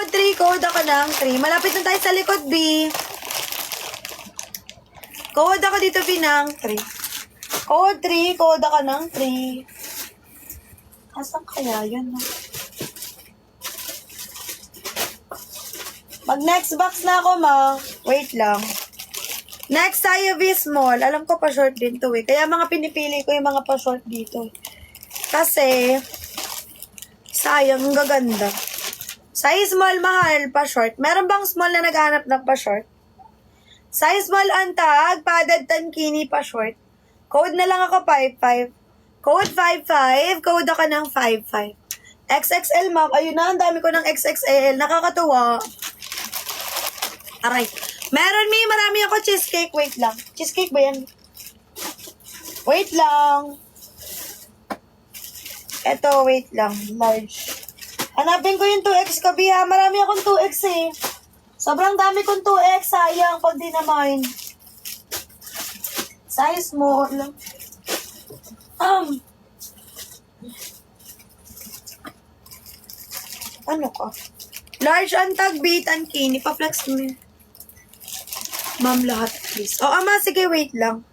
Code 3, code ako ng 3. Malapit na tayo sa likod, B. Code ako dito, B, ng 3. Code 3, code ako ng 3. Asan kaya yun, no? Mag next box na ako, ma. Wait lang. Next tayo, B, small. Alam ko pa short din to, eh. Kaya mga pinipili ko yung mga pa short dito. Kasi, sayang, ang gaganda. Size small, mahal, pa short. Meron bang small na naghanap ng pa short? Size small ang tag, padded tankini pa short. Code na lang ako 55. Code 55, code ako ng 55. XXL, ma'am. Ayun na, ang dami ko ng XXL. Nakakatuwa. Aray. Meron, may marami ako cheesecake. Wait lang. Cheesecake ba yan? Wait lang. Eto, wait lang. Large. Hanapin ko yung 2X ko, Bia. Marami akong 2X eh. Sobrang dami kong 2X. Sayang pag di naman. Size small. Ano ka? Large ang tag, bait and kini. Pa-flex mo yun. Ma'am, lahat please. O, ama, sige, wait lang.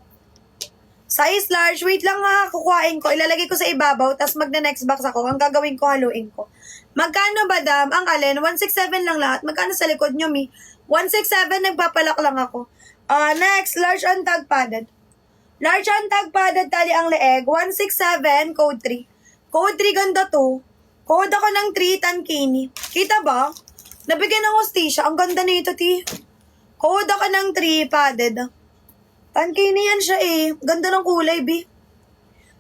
Size large, wait lang ha, kukuhain ko. Ilalagay ko sa ibabaw, tapos magna-next box ako. Ang gagawin ko, haluin ko. Magkano ba, dam? Ang alin? 167 lang lahat. Magkano sa likod nyo, mi? 167, nagpapalak lang ako. Next, large and tag padded. Large and tag padded, tali ang leeg. 167, code 3. Code 3, ganda to. Code ako ng 3, tankini. Kita ba? Nabigyan ng hostisya. Ang ganda nito, ti. Code ako ng 3, padded. Tankini yan siya eh. Ganda ng kulay, B.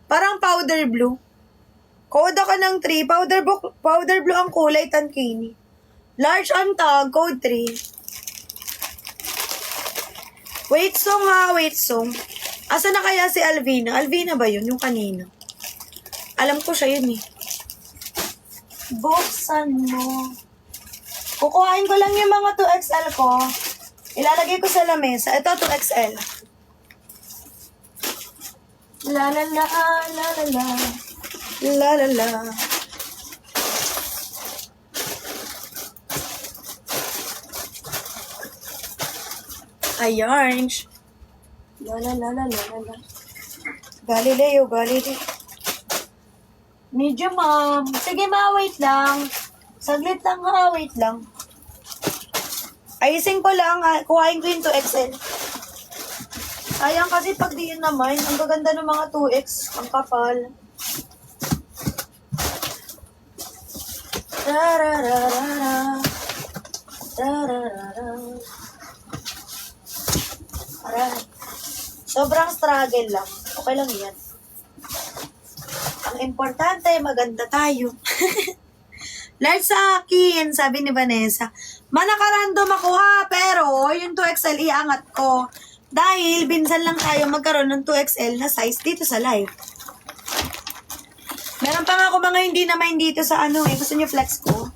Parang powder blue. Code ako ng 3. Powder blue ang kulay, tankini. Large ang tag, code 3. Wait song ha, wait song. Asa na kaya si Alvina? Alvina ba yun? Yung kanina. Alam ko siya yun eh. Buksan mo. Kukuhain ko lang yung mga 2XL ko. Ilalagay ko sa lamesa. Ito 2XL. La la la, la la la. La la la. Ayan. La la la la la la. Galileo. Medyo, ma'am. Sige, ma, wait lang. Saglit lang, ha. Wait lang. Ayusin ko lang, ha. Kuhain ko yung 2XL. Sayang kasi pag di yun naman, ang gaganda ng mga 2X. Ang kapal. Tarararara. Tarararara. Aray. Sobrang struggle lang. Okay lang yan. Ang importante, maganda tayo. Large sa akin, sabi ni Vanessa. Manakarandom ako ha, pero yung 2XL iangat ko. Dahil binsan lang tayo magkaroon ng 2XL na size dito sa live. Meron pa nga ako mga hindi naman dito sa ano eh. Gusto niyo flex ko?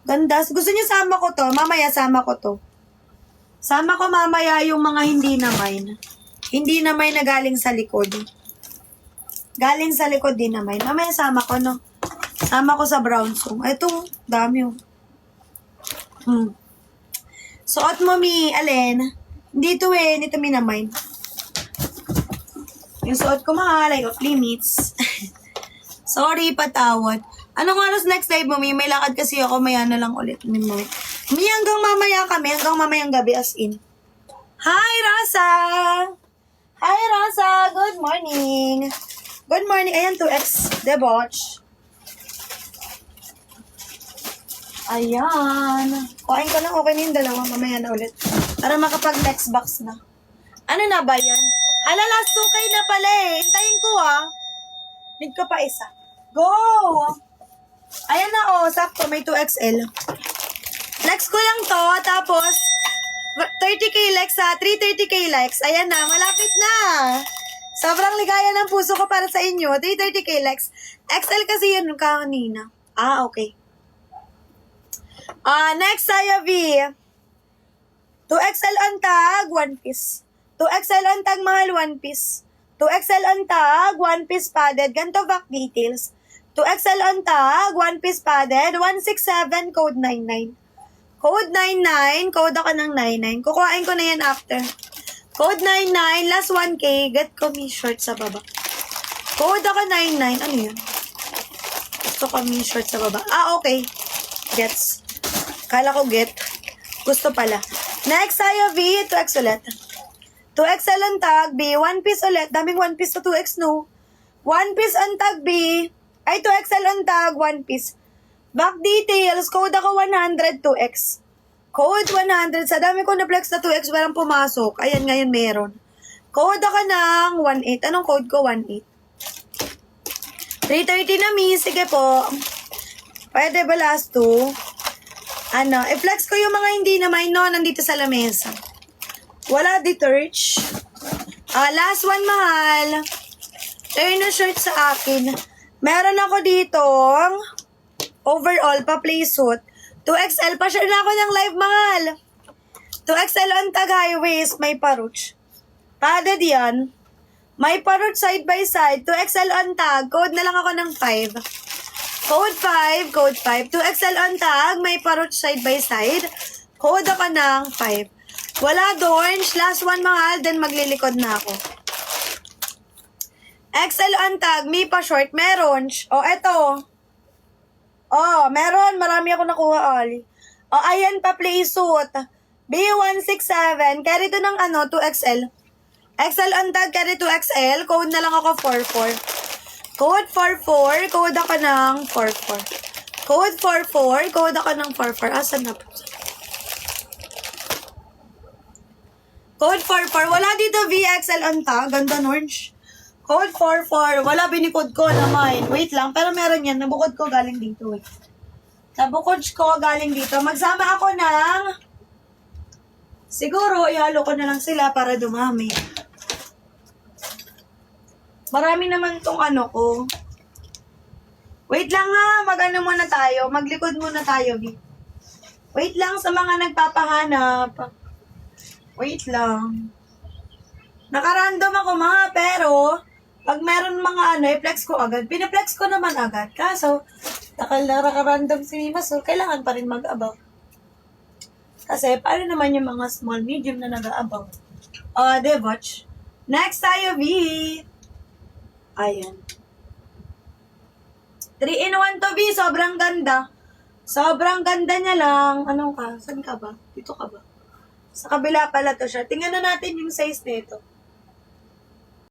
Ganda. Gusto niyo sama ko to? Mamaya sama ko to. Sama ko mamaya yung mga hindi naman. Hindi naman na galing sa likod. Galing sa likod din naman. Mamaya sama ko, no? Sama ko sa brown song. Ito, dami oh. Suot mo, mi, alin? Dito eh, nito mi naman. Yung suot ko mahal, like off limits. Sorry, patawad. Anong oras next live mo, mi? May lakad kasi ako, maya na lang ulit. Mi, hanggang mamaya kami, hanggang mamayang gabi as in. Hi, Rosa! Hi, Rosa! Good morning! Good morning. Ayan, 2X. Debauch. Ayan. Kuhain ko lang. Okay na yung dalawa. Mamaya na ulit. Para makapag-next box na. Ano na ba yan? Hala, last 2K na pala eh. Hintayin ko ah. Need ko pa isa. Go! Ayan na oh. Sakto. May 2XL. Flex ko lang to. Tapos, 30K likes ha. 330K likes. Ayan na. Malapit na. Sobrang ligaya ng puso ko para sa inyo. 330K likes. XL kasi yun kanina. Okay. Next tayo, V. 2XL ang tag, 1 piece. 2XL ang tag, mahal, 1 piece. 2XL ang tag, 1 piece padded. Ganto back details. 2XL ang tag, 1 piece padded. 167, code 99. Code 99. Code ako ng 99. Kukuhain ko na yan after. Code 99. Last 1K. Get ko me short sa baba. Code ako 99. Ano yun? Gusto ko me short sa baba. Okay. Gets. Kala ko get. Gusto pala. Next tayo, V. 2X ulit. 2X ang tag, B. 1 piece ulit. Daming 1 piece to 2X, no? 1 piece ang tag, B. Ay, 2XL ang tag, 1 piece. Back details, code ako 100 2X. Code 100. Sa dami ko na flex na 2X, walang pumasok. Ayan, ngayon meron. Code ako ng 18. Anong code ko? 18. 330 na, mi. Sige po. Pwede ba last 2? I-flex ko yung mga hindi na may no, nandito sa lamesa. Wala deterge. Last one, mahal. Turn na shirt sa akin. Meron ako dito overall pa play suit. 2XL pa share na ako ng live, mahal. 2XL ang tag high waist, may paruch. Padded yan. May paruch side by side. 2XL on tag. Code na lang ako ng 5. Code 5. Code 5. 2XL on tag. May paruch side by side. Code ako ng 5. Wala doon. Last one, mahal. Then maglilikod na ako. XL on tag. May pa short. Meron. Eto. Meron. Marami ako nakuha, Ali. Ayan pa play suit. B167. Carry to ng 2XL. XL on tag, carry 2XL. Code na lang ako 44. Code 44. Code ako ng 44. Code 44. Code ako ng 44. Asan na po? Code 44. Wala dito VXL on tag. Ganda orange. Code 44. Wala binikod ko naman. Wait lang. Pero meron yan. Nabukod ko galing dito. Wait. Nabukod ko galing dito. Magsama ako ng... Siguro, ihalo ko na lang sila para dumami. Marami naman tong ko. Wait lang ha. Mag-ano muna tayo. Maglikod muna tayo. Wait lang sa mga nagpapahanap. Wait lang. Nakarandom ako mga pero pag meron mga i-flex ko agad. Piniplex ko naman agad. Kaso, nakarandom si Mima, so kailangan pa rin mag-abaw. Kasi, paano naman yung mga small, medium na nag-aabaw? Watch. Next tayo, V. Ayan. 3-in-1 to, V. Sobrang ganda. Sobrang ganda niya lang. Anong ka? Saan ka ba? Dito ka ba? Sa kabila pala to siya. Tingnan na natin yung size nito.